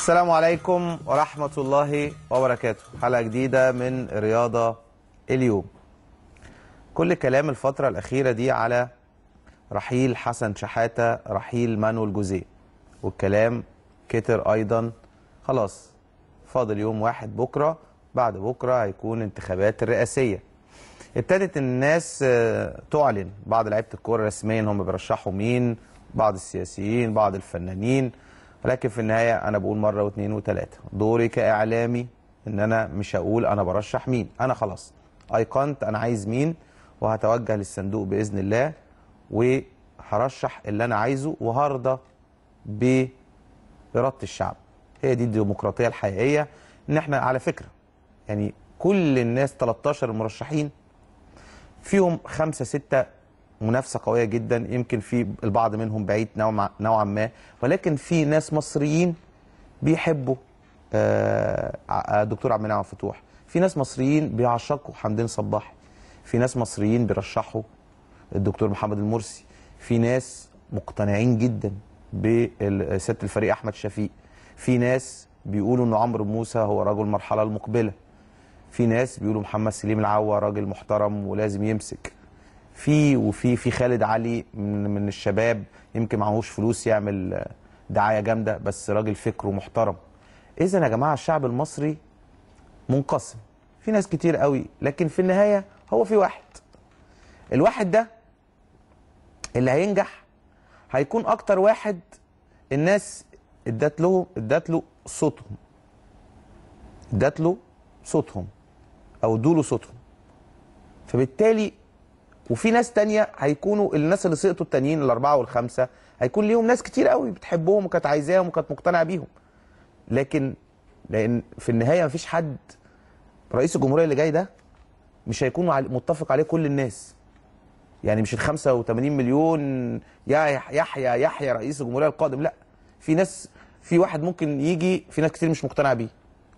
السلام عليكم ورحمة الله وبركاته. حلقة جديدة من رياضة اليوم. كل كلام الفترة الأخيرة دي على رحيل حسن شحاتة، رحيل مانويل جوزيه، والكلام كتر أيضا. خلاص فاضل يوم واحد، بكرة بعد بكرة هيكون انتخابات الرئاسية. ابتدت الناس تعلن، بعض لعيبة الكورة رسميا هم بيرشحوا مين، بعض السياسيين، بعض الفنانين، ولكن في النهاية أنا بقول مرة واثنين وثلاثة، دوري كإعلامي إن أنا مش هقول أنا برشح مين. أنا خلاص أيقنت أنا عايز مين، وهتوجه للصندوق بإذن الله وهرشح اللي أنا عايزه، وهرضى بإرادة الشعب. هي دي الديمقراطية الحقيقية. إن إحنا على فكرة يعني كل الناس 13 مرشحين فيهم 5 6 منافسة قوية جدا، يمكن في البعض منهم بعيد نوعا ما، ولكن في ناس مصريين بيحبوا دكتور عبد المنعم فتوح، في ناس مصريين بيعشقوا حمدين صباحي، في ناس مصريين بيرشحوا الدكتور محمد المرسي، في ناس مقتنعين جدا بسيادة الفريق أحمد شفيق، في ناس بيقولوا إنه عمرو موسى هو رجل المرحلة المقبلة، في ناس بيقولوا محمد سليم العوا راجل محترم ولازم يمسك، في خالد علي من الشباب يمكن معهوش فلوس يعمل دعايه جامده بس راجل فكره محترم. اذا يا جماعه الشعب المصري منقسم، في ناس كتير قوي، لكن في النهايه هو في واحد. الواحد ده اللي هينجح هيكون اكتر واحد الناس ادت له صوتهم، ادت له صوتهم او ادوا له صوتهم. فبالتالي وفي ناس تانية هيكونوا الناس اللي سقطوا التانيين الأربعة والخمسة هيكون ليهم ناس كتير قوي بتحبهم وكانت عايزاهم وكانت مقتنعة بيهم، لأن في النهاية مفيش حد. رئيس الجمهورية اللي جاي ده مش هيكون متفق عليه كل الناس، يعني مش ال 85 مليون يحيى رئيس الجمهورية القادم، لا، في ناس، في واحد ممكن يجي في ناس كتير مش مقتنعة بيه،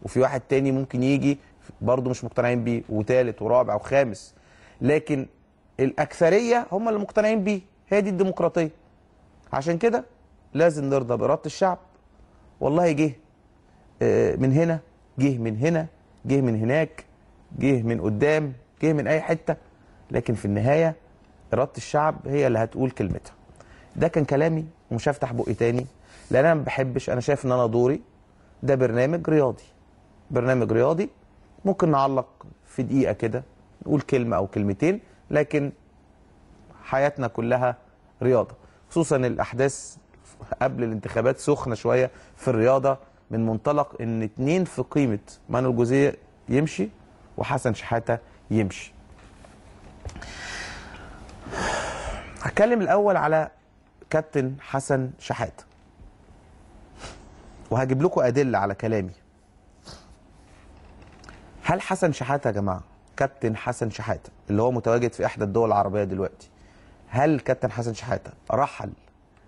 وفي واحد تاني ممكن يجي برضه مش مقتنعين بيه، وثالث ورابع وخامس، لكن الأكثرية هم اللي مقتنعين بيه. هي دي الديمقراطية. عشان كده لازم نرضى بإرادة الشعب. والله جه من هنا، جه من هنا، جه من هناك، جه من قدام، جه من أي حتة، لكن في النهاية إرادة الشعب هي اللي هتقول كلمتها. ده كان كلامي ومش هفتح بقي تاني، لأن أنا ما بحبش، أنا شايف إن أنا دوري ده برنامج رياضي، برنامج رياضي ممكن نعلق في دقيقة كده نقول كلمة أو كلمتين، لكن حياتنا كلها رياضة. خصوصا الأحداث قبل الانتخابات سخنة شوية في الرياضة، من منطلق إن 2 في قيمة مانويل جوزيه يمشي وحسن شحاتة يمشي. هتكلم الأول على كابتن حسن شحاتة، وهجيب لكم أدلة على كلامي. هل حسن شحاتة يا جماعة، كابتن حسن شحاتة اللي هو متواجد في إحدى الدول العربية دلوقتي، هل كابتن حسن شحاتة رحل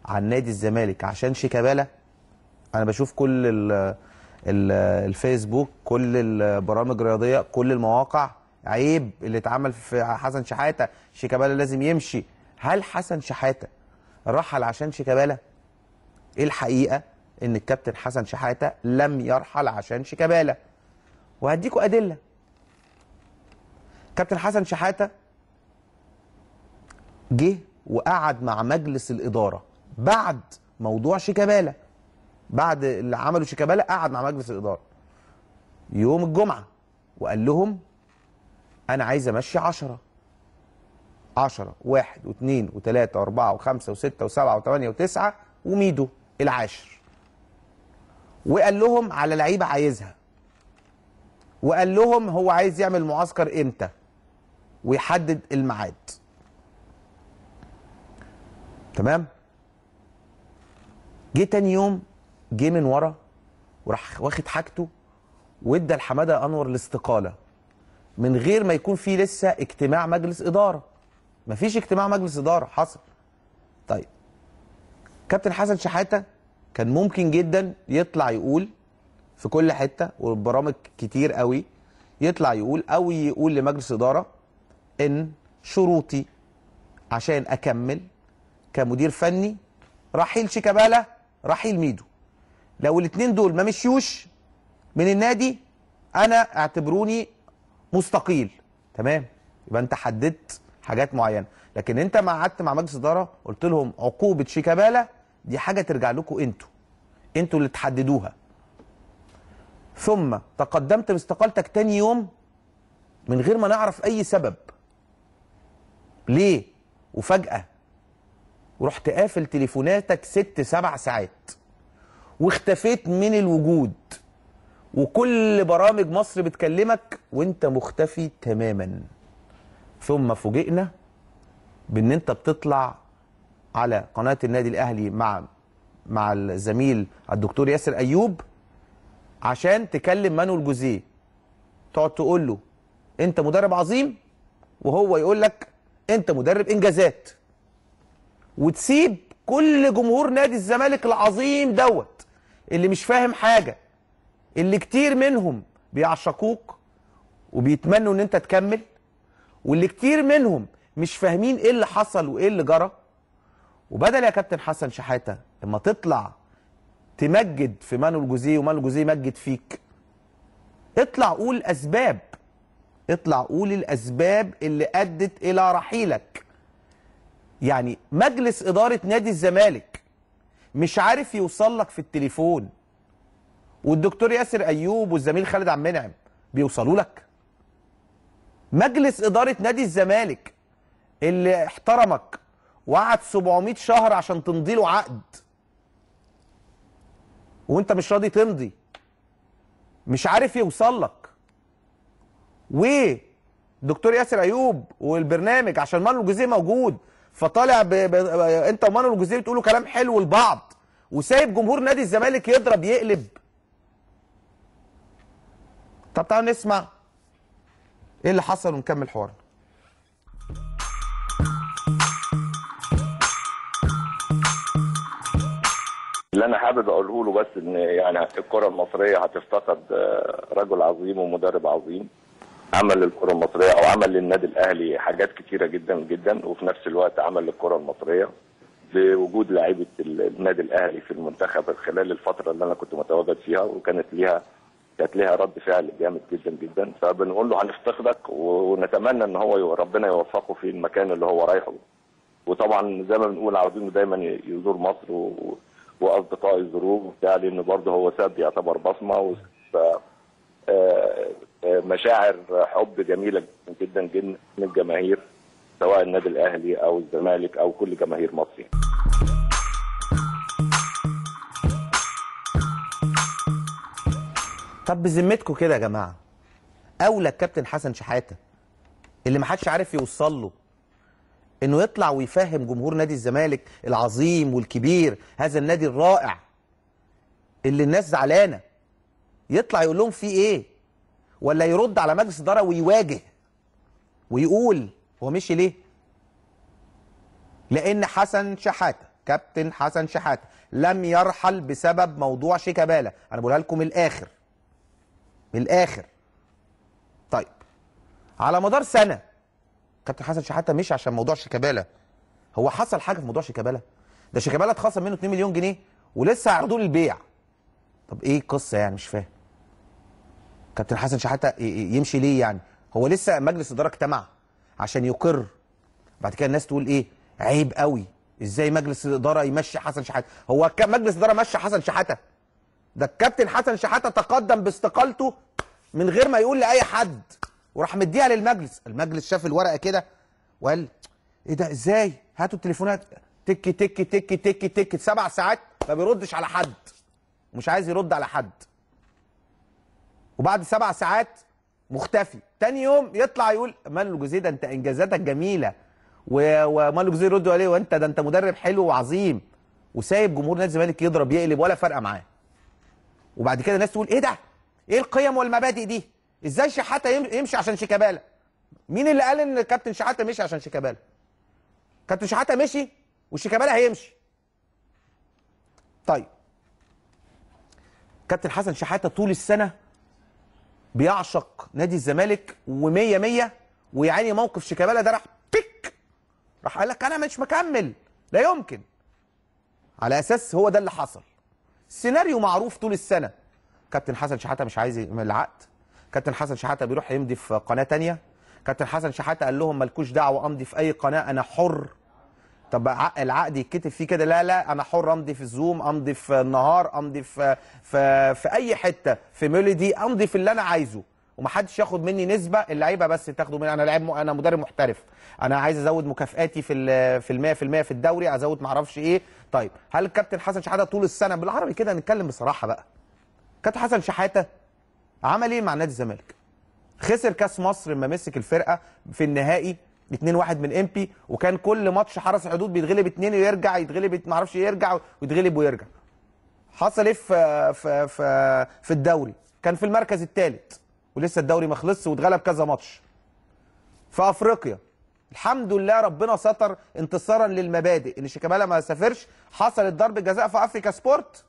عن نادي الزمالك عشان شيكابالا؟ أنا بشوف كل الفيسبوك، كل البرامج الرياضية، كل المواقع، عيب اللي اتعمل في حسن شحاتة، شيكابالا لازم يمشي. هل حسن شحاتة رحل عشان شيكابالا؟ إيه الحقيقة؟ إن الكابتن حسن شحاتة لم يرحل عشان شيكابالا، وهديكوا أدلة. كابتن حسن شحاتة جه وقعد مع مجلس الإدارة بعد موضوع شيكابالا، بعد اللي عملوا شيكابالا قعد مع مجلس الإدارة يوم الجمعة وقال لهم أنا عايز أمشي 10 1 و2 و3 و4 و5 و6 و7 و8 و9 وميدو العاشر، وقال لهم على لعيبة عايزها، وقال لهم هو عايز يعمل معسكر امتى ويحدد الميعاد. تمام؟ جه تاني يوم، جه من ورا وراح واخد حاجته وادى لحماده انور الاستقاله من غير ما يكون في لسه اجتماع مجلس اداره. مفيش اجتماع مجلس اداره حصل. طيب كابتن حسن شحاته كان ممكن جدا يطلع يقول في كل حته والبرامج كتير قوي، يطلع يقول او يقول لمجلس اداره ان شروطي عشان اكمل كمدير فني رحيل شيكابالا، رحيل ميدو. لو الاثنين دول ما مشيوش من النادي انا اعتبروني مستقيل. تمام، يبقى انت حددت حاجات معينه، لكن انت ما قعدت مع مجلس اداره قلت لهم عقوبه شيكابالا دي حاجه ترجع لكم انتوا اللي تحددوها. ثم تقدمت باستقالتك تاني يوم من غير ما نعرف اي سبب ليه، وفجاه ورحت قافل تليفوناتك 6-7 ساعات واختفيت من الوجود، وكل برامج مصر بتكلمك وانت مختفي تماما. ثم فوجئنا بان انت بتطلع على قناه النادي الاهلي مع الزميل الدكتور ياسر ايوب عشان تكلم مانويل جوزيه، تقعد تقول له انت مدرب عظيم وهو يقول لك انت مدرب انجازات، وتسيب كل جمهور نادي الزمالك العظيم دوت اللي مش فاهم حاجه، اللي كتير منهم بيعشقوك وبيتمنوا ان انت تكمل، واللي كتير منهم مش فاهمين ايه اللي حصل وايه اللي جرى. وبدل يا كابتن حسن شحاته لما تطلع تمجد في مانويل جوزيه ومانويل جوزيه يمجد فيك، اطلع قول اسباب، اطلع قول الاسباب اللي ادت الى رحيلك. يعني مجلس اداره نادي الزمالك مش عارف يوصل لك في التليفون، والدكتور ياسر ايوب والزميل خالد عبد المنعم بيوصلوا لك؟ مجلس اداره نادي الزمالك اللي احترمك وقعد 700 شهر عشان تمضي له عقد وانت مش راضي تمضي، مش عارف يوصل لك. ودكتور ياسر ايوب والبرنامج عشان مانويل جوزيه موجود فطالع انت ومانويل جوزيه بتقولوا كلام حلو لبعض، وسايب جمهور نادي الزمالك يضرب يقلب. طب تعالوا نسمع ايه اللي حصل ونكمل حوارنا. اللي انا حابب اقوله له بس ان يعني الكره المصريه هتفتقد رجل عظيم ومدرب عظيم عمل للكره المصريه او عمل للنادي الاهلي حاجات كتيره جدا جدا، وفي نفس الوقت عمل للكره المصريه بوجود لاعيبه النادي الاهلي في المنتخب خلال الفتره اللي انا كنت متواجد فيها، وكانت ليها رد فعل جامد جدا جدا. فبنقول له هنفتقدك ونتمنى ان هو ربنا يوفقه في المكان اللي هو رايحه. وطبعا زي ما بنقول عاوزينه دايما يزور مصر واصدقائي يزوروه وبتاع، لانه برضه هو ساب يعتبر بصمه مشاعر حب جميله جدا جدا من الجماهير سواء النادي الاهلي او الزمالك او كل جماهير مصر. طب بذمتكم كده يا جماعه، اولى الكابتن حسن شحاته اللي ما حدش عارف يوصل له انه يطلع ويفهم جمهور نادي الزمالك العظيم والكبير، هذا النادي الرائع اللي الناس زعلانه، يطلع يقول لهم فيه ايه؟ ولا يرد على مجلس اداره ويواجه ويقول هو مشي ليه؟ لان حسن شحاته، كابتن حسن شحاته لم يرحل بسبب موضوع شيكابالا. انا بقولها لكم من الاخر، من الاخر. طيب على مدار سنه كابتن حسن شحاته مشي عشان موضوع شيكابالا. هو حصل حاجه في موضوع شيكابالا؟ ده شيكابالا اتخصم منه 2 مليون جنيه ولسه هيعرضوه للبيع. طب ايه القصه يعني؟ مش فاهم. كابتن حسن شحاته يمشي ليه يعني؟ هو لسه مجلس اداره اجتمع عشان يقر. بعد كده الناس تقول ايه؟ عيب قوي، ازاي مجلس الاداره يمشي حسن شحاته؟ هو مجلس الاداره مشي حسن شحاته؟ ده الكابتن حسن شحاته تقدم باستقالته من غير ما يقول لاي حد، وراح مديها للمجلس. المجلس شاف الورقه كده وقال ايه ده؟ ازاي؟ هاتوا التليفونات. تك تك تك تك تك 7 ساعات ما بيردش على حد، ومش عايز يرد على حد. وبعد 7 ساعات مختفي. تاني يوم يطلع يقول مانويل جوزيه ده انت انجازاتك جميله، ومانويل جوزيه يردوا عليه وانت ده انت مدرب حلو وعظيم، وسايب جمهور نادي الزمالك يضرب يقلب ولا فارقه معاه. وبعد كده الناس تقول ايه ده؟ ايه القيم والمبادئ دي؟ ازاي شحاته يمشي عشان شيكابالا؟ مين اللي قال ان كابتن شحاته مشي عشان شيكابالا؟ كابتن شحاته مشي وشيكابالا هيمشي. طيب كابتن حسن شحاته طول السنه بيعشق نادي الزمالك ومية مية، ويعاني موقف شيكابالا ده راح بيك، راح قال لك انا مش مكمل، لا يمكن. على اساس هو ده اللي حصل. سيناريو معروف طول السنه. كابتن حسن شحاته مش عايز يعمل العقد، كابتن حسن شحاته بيروح يمضي في قناه ثانيه، كابتن حسن شحاته قال لهم مالكوش دعوه امضي في اي قناه انا حر. طب العقد يتكتب فيه كده؟ لا لا، انا حر امضي في الزوم، امضي في النهار، امضي في اي حته، في ميلودي، امضي في اللي انا عايزه ومحدش ياخد مني نسبه. اللعيبه بس تاخدوا مني، انا لاعب، انا مدرب محترف، انا عايز ازود مكافئاتي في ال100% في الدوري، ازود معرفش ايه. طيب هل الكابتن حسن شحاته طول السنه، بالعربي كده نتكلم بصراحه بقى، كابتن حسن شحاته عمل ايه مع نادي الزمالك؟ خسر كاس مصر لما مسك الفرقه في النهائي 2-1 من امبي، وكان كل ماتش حرس الحدود بيتغلب 2 ويرجع يتغلب، ما اعرفش يرجع ويتغلب ويرجع. حصل ايه في الدوري؟ كان في المركز الثالث ولسه الدوري ما خلصش واتغلب كذا ماتش. في افريقيا الحمد لله ربنا ستر انتصارا للمبادئ ان شيكابالا ما سافرش، حصلت ضربه جزاء في افريكا سبورت.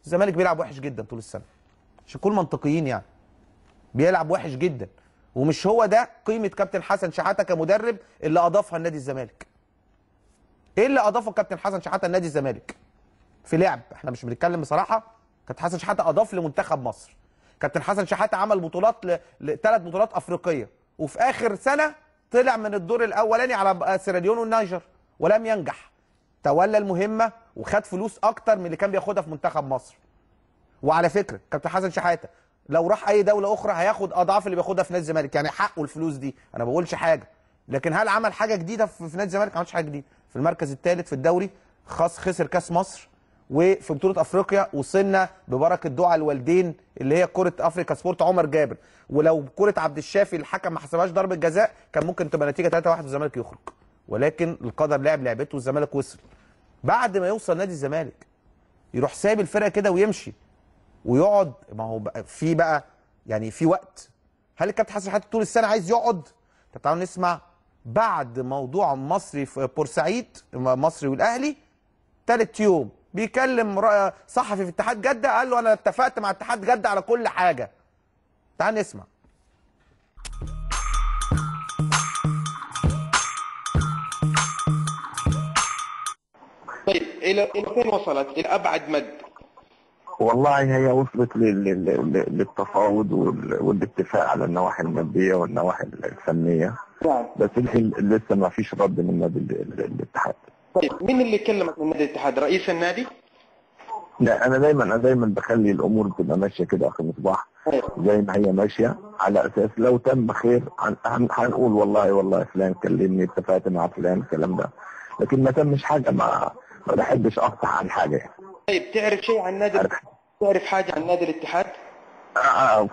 الزمالك بيلعب وحش جدا طول السنه عشان نكون منطقيين يعني، بيلعب وحش جدا، ومش هو ده قيمه كابتن حسن شحاته كمدرب اللي اضافها لنادي الزمالك. ايه اللي اضافه كابتن حسن شحاته لنادي الزمالك في لعب؟ احنا مش بنتكلم بصراحه. كابتن حسن شحاته اضاف لمنتخب مصر، كابتن حسن شحاته عمل بطولات 3 بطولات افريقيه، وفي اخر سنه طلع من الدور الاولاني على سيراليون والنيجر ولم ينجح. تولى المهمه وخد فلوس اكتر من اللي كان بياخدها في منتخب مصر. وعلى فكره كابتن حسن شحاته لو راح اي دوله اخرى هياخد اضعاف اللي بياخدها في نادي الزمالك، يعني حقه الفلوس دي، انا ما بقولش حاجه. لكن هل عمل حاجه جديده في نادي الزمالك؟ ما عملش حاجه جديده. في المركز الثالث في الدوري، خسر كاس مصر، وفي بطوله افريقيا وصلنا ببركه دعاء الوالدين اللي هي كره افريكا سبورت عمر جابر، ولو كره عبد الشافي الحكم ما حسبهاش ضربه جزاء كان ممكن تبقى نتيجه 3-1 والزمالك يخرج، ولكن القدر لعب لعبته والزمالك وصل. بعد ما يوصل نادي الزمالك يروح سايب الفرقه كده ويمشي ويقعد، ما هو في بقى يعني في وقت. هل الكابتن حسن شحاته طول السنه عايز يقعد؟ طب تعالوا نسمع بعد موضوع مصري في بورسعيد، مصري والاهلي، ثالث يوم بيكلم صحفي في اتحاد جده قال له انا اتفقت مع اتحاد جده على كل حاجه. تعال نسمع. طيب الى فين وصلت؟ الى ابعد مد؟ والله هي وصلت للتفاوض والاتفاق على النواحي الماديه والنواحي الفنيه، نعم. بس لسه ما فيش رد من نادي الاتحاد. طيب مين اللي كلمك من نادي الاتحاد؟ رئيس النادي؟ لا، انا دايما بخلي الامور تبقى ماشيه كده يا اخي مصباح، زي ما هي ماشيه، على اساس لو تم خير هنقول والله فلان كلمني اتفقت مع فلان الكلام ده، لكن ما تمش حاجه ما بحبش افتح عن حاجه يعني. طيب تعرف شيء عن نادي؟ تعرف حاجه عن نادي الاتحاد؟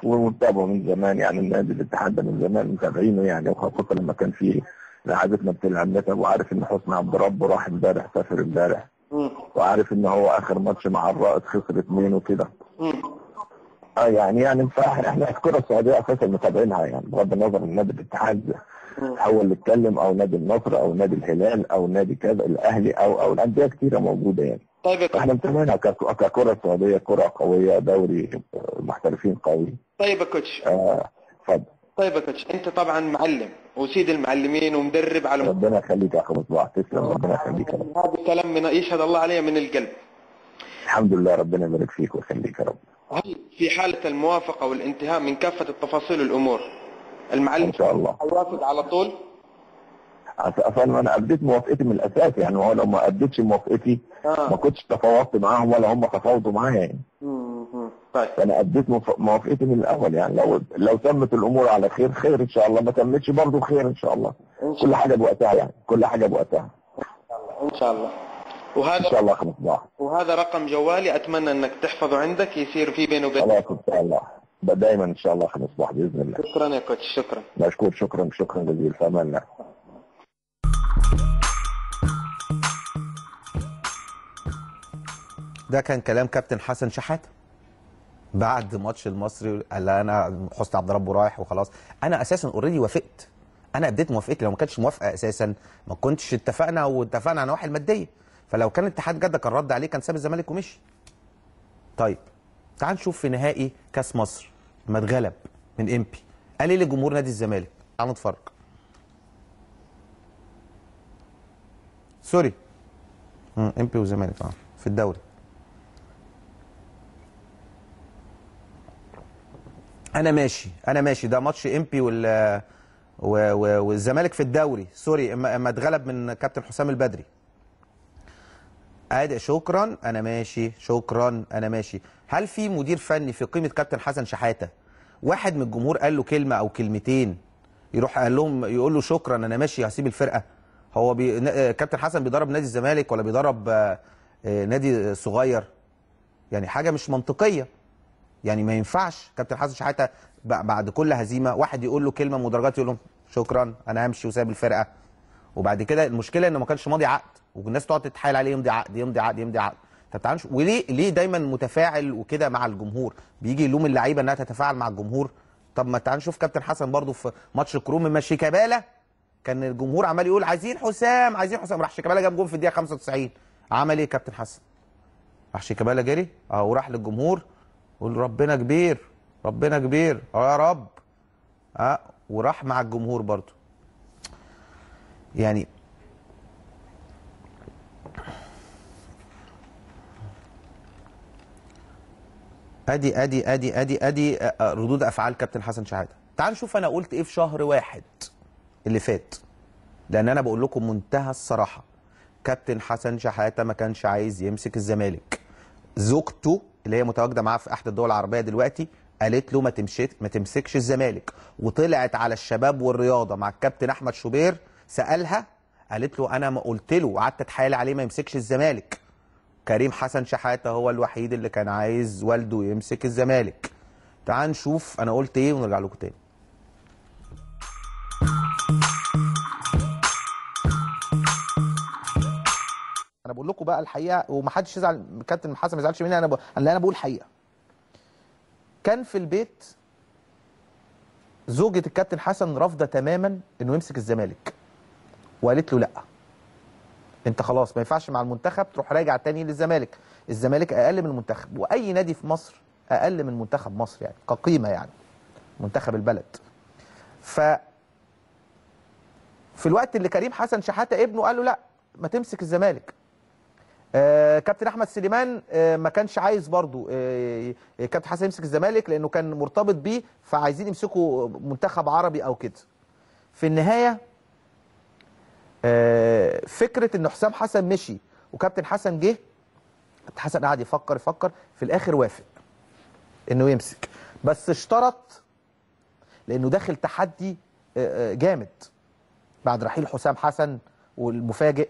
ومتابعه من زمان يعني، النادي الاتحاد ده من زمان متابعينه يعني، وخاصه لما كان في لعبتنا بتلعب نتب، وعارف ان حسني عبد ربه راح امبارح، سافر امبارح، وعارف ان هو اخر ماتش مع الرائد خسر 2 وكده. يعني فاحنا الكره السعوديه اساسا متابعينها يعني، بغض النظر من نادي الاتحاد هو اللي اتكلم، او نادي النصر، او نادي الهلال، او نادي كذا الاهلي، او انديه كثيره موجوده يعني. طيب احنا متابعينها ككره سعوديه، كره قويه، دوري محترفين قوي. طيب يا كوتش. اتفضل. طيب يا كوتش، انت طبعا معلم وسيد المعلمين ومدرب على ربنا يخليك يا اخي مصباح، تسلم، ربنا يخليك يا رب. هذا الكلام من يشهد الله عليه من القلب. الحمد لله، ربنا يبارك فيك ويخليك يا رب. هل في حاله الموافقه والانتهاء من كافه التفاصيل والامور المعلم ان شاء الله هيوافق على طول؟ اصلا انا اديت موافقتي من الاساس يعني، هو لو ما اديتش موافقتي ما كنتش تفاوضت معاهم ولا هم تفاوضوا معايا يعني. طيب فانا اديت موافقتي من الاول يعني، لو تمت الامور على خير ان شاء الله، ما تمتش برضه خير ان شاء الله. كل حاجه بوقتها يعني، كل حاجه بوقتها ان شاء الله. ان شاء الله. مصباح، وهذا رقم جوالي اتمنى انك تحفظه عندك، يصير في بينه وبين. خلاص ان شاء الله، دايما ان شاء الله مصباح باذن الله. شكرا يا كوتش، شكرا. مشكور، شكرا جزيلا، في امان الله. ده كان كلام كابتن حسن شحاته بعد ماتش المصري. قال انا حسني عبد ربه رايح وخلاص. انا اساسا اوريدي وافقت، انا اديت موافقتي. لو ما كانتش موافقه اساسا ما كنتش اتفقنا على النواحي الماديه. فلو كان اتحاد جده كان رد عليه كان ساب الزمالك ومشي. طيب تعال نشوف في نهائي كاس مصر لما اتغلب من امبي قال ايه لجمهور نادي الزمالك. تعال نتفرج. سوري، امبي وزمالك في الدوري. انا ماشي ده ماتش امبي والزمالك في الدوري، سوري اما اتغلب من كابتن حسام البدري. ادي شكرا انا ماشي، شكرا انا ماشي. هل في مدير فني في قيمه كابتن حسن شحاته واحد من الجمهور قال له كلمه او كلمتين يروح قال لهم يقول له شكرا انا ماشي هسيب الفرقه؟ هو كابتن حسن بيدرب نادي الزمالك ولا بيدرب نادي صغير؟ يعني حاجه مش منطقيه. يعني ما ينفعش كابتن حسن شحاته بعد كل هزيمه واحد يقول له كلمه مدرجات يقول لهم شكرا انا همشي وسايب الفرقه. وبعد كده المشكله انه ما كانش ماضي عقد والناس تقعد تتحايل عليه يمضي عقد يمضي عقد يمضي عقد. طب تعالوا وليه دايما متفاعل وكده مع الجمهور؟ بيجي يلوم اللعيبه انها تتفاعل مع الجمهور. طب ما تعالوا نشوف كابتن حسن برضو في ماتش الكروم من شيكابالا، كان الجمهور عمال يقول عايزين حسام عايزين حسام، راح شيكابالا جاب جون في الدقيقه 95. عمل ايه كابتن حسن؟ راح شيكابالا جري وراح للجمهور قول ربنا كبير ربنا كبير يا رب وراح مع الجمهور برضو. يعني ادي ردود افعال كابتن حسن شحاته. تعال نشوف انا قلت ايه في شهر 1 اللي فات، لان انا بقول لكم منتهى الصراحه كابتن حسن شحاته ما كانش عايز يمسك الزمالك. زوجته اللي هي متواجده معاه في احدى الدول العربيه دلوقتي قالت له ما تمسكش الزمالك، وطلعت على الشباب والرياضه مع الكابتن احمد شوبير سالها قالت له انا ما قلت له وقعدت اتحايل عليه ما يمسكش الزمالك. كريم حسن شحاته هو الوحيد اللي كان عايز والده يمسك الزمالك. تعال نشوف انا قلت ايه ونرجع لكم تاني. انا بقول لكم بقى الحقيقه ومحدش يزعل، كابتن حسن ما يزعلش مني، انا بقول الحقيقه. كان في البيت زوجة الكابتن حسن رافضه تماما انه يمسك الزمالك، وقالت له لا انت خلاص ما ينفعش مع المنتخب تروح راجع تاني للزمالك، الزمالك اقل من المنتخب، واي نادي في مصر اقل من منتخب مصر يعني كقيمه، يعني منتخب البلد. في الوقت اللي كريم حسن شحاته ابنه قال له لا ما تمسك الزمالك، كابتن احمد سليمان ما كانش عايز برضو كابتن حسن يمسك الزمالك لانه كان مرتبط بيه، فعايزين يمسكوا منتخب عربي او كده. في النهايه فكره ان حسام حسن مشي وكابتن حسن جه، كابتن حسن قعد يفكر في الاخر وافق انه يمسك، بس اشترط لانه داخل تحدي جامد بعد رحيل حسام حسن والمفاجئ،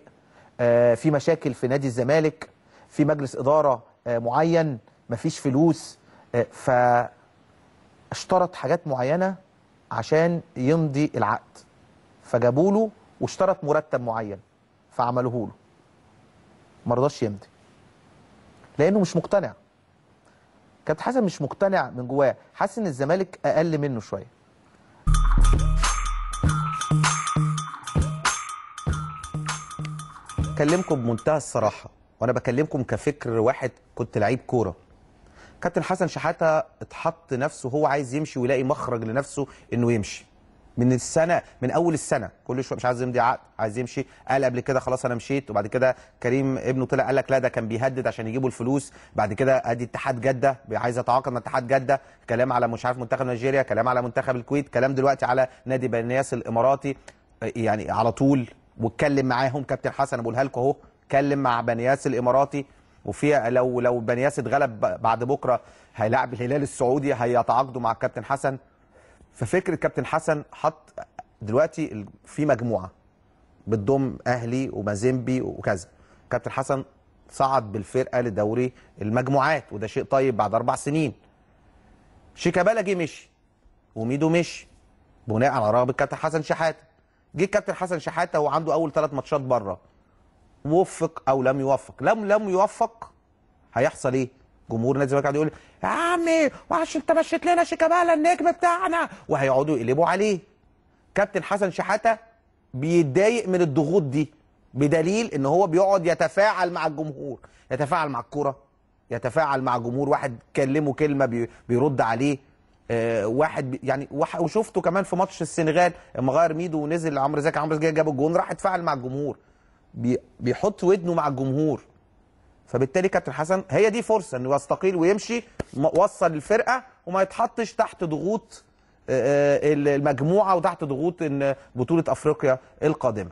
في مشاكل في نادي الزمالك، في مجلس اداره معين، مفيش فلوس، فاشترط حاجات معينه عشان يمضي العقد، فجابوا له واشترط مرتب معين فعملوه له، ما رضاش يمضي لانه مش مقتنع. كابتن حسن مش مقتنع من جواه، حاسس ان الزمالك اقل منه شويه. بكلمكم بمنتهى الصراحه وانا بكلمكم كفكر واحد كنت لعيب كوره. كابتن حسن شحاته اتحط نفسه هو عايز يمشي ويلاقي مخرج لنفسه انه يمشي من اول السنه، كل شويه مش عايز يمضي عقد عايز يمشي. قال قبل كده خلاص انا مشيت، وبعد كده كريم ابنه طلع قال لك لا ده كان بيهدد عشان يجيبوا الفلوس. بعد كده ادي اتحاد جده عايز يتعاقد مع اتحاد جده، كلام على مش عارف منتخب نيجيريا، كلام على منتخب الكويت، كلام دلوقتي على نادي بنياس الاماراتي، يعني على طول. واتكلم معاهم كابتن حسن، انا بقولها لكم اهو، اتكلم مع بنياس الاماراتي، وفي لو بنياس اتغلب بعد بكره هيلاعب الهلال السعودي هيتعاقدوا مع الكابتن حسن. ففكره كابتن حسن حط دلوقتي في مجموعه بتضم اهلي ومازيمبي وكذا. كابتن حسن صعد بالفرقه لدوري المجموعات وده شيء طيب بعد 4 سنين. شيكابالا جه مشي وميدو مشي بناء على رغبه كابتن حسن شحاته. جه كابتن حسن شحاته وعنده اول 3 ماتشات بره، وفق او لم يوفق، لم يوفق هيحصل ايه؟ جمهور نادي الزمالك قاعد يقول يا عمي وعشان انت مشيت لنا شيكابالا النجم بتاعنا، وهيقعدوا يقلبوا عليه. كابتن حسن شحاته بيتضايق من الضغوط دي، بدليل ان هو بيقعد يتفاعل مع الجمهور، يتفاعل مع الكرة، يتفاعل مع جمهور، واحد كلمه كلمه بيرد عليه، يعني وشفته كمان في ماتش السنغال لما غير ميدو ونزل عمرو زكي جاب الجون راح اتفاعل مع الجمهور، بيحط ودنه مع الجمهور. فبالتالي كابتن حسن هي دي فرصه انه يستقيل ويمشي، وصل الفرقه وما يتحطش تحت ضغوط المجموعه وتحت ضغوط بطوله افريقيا القادمه.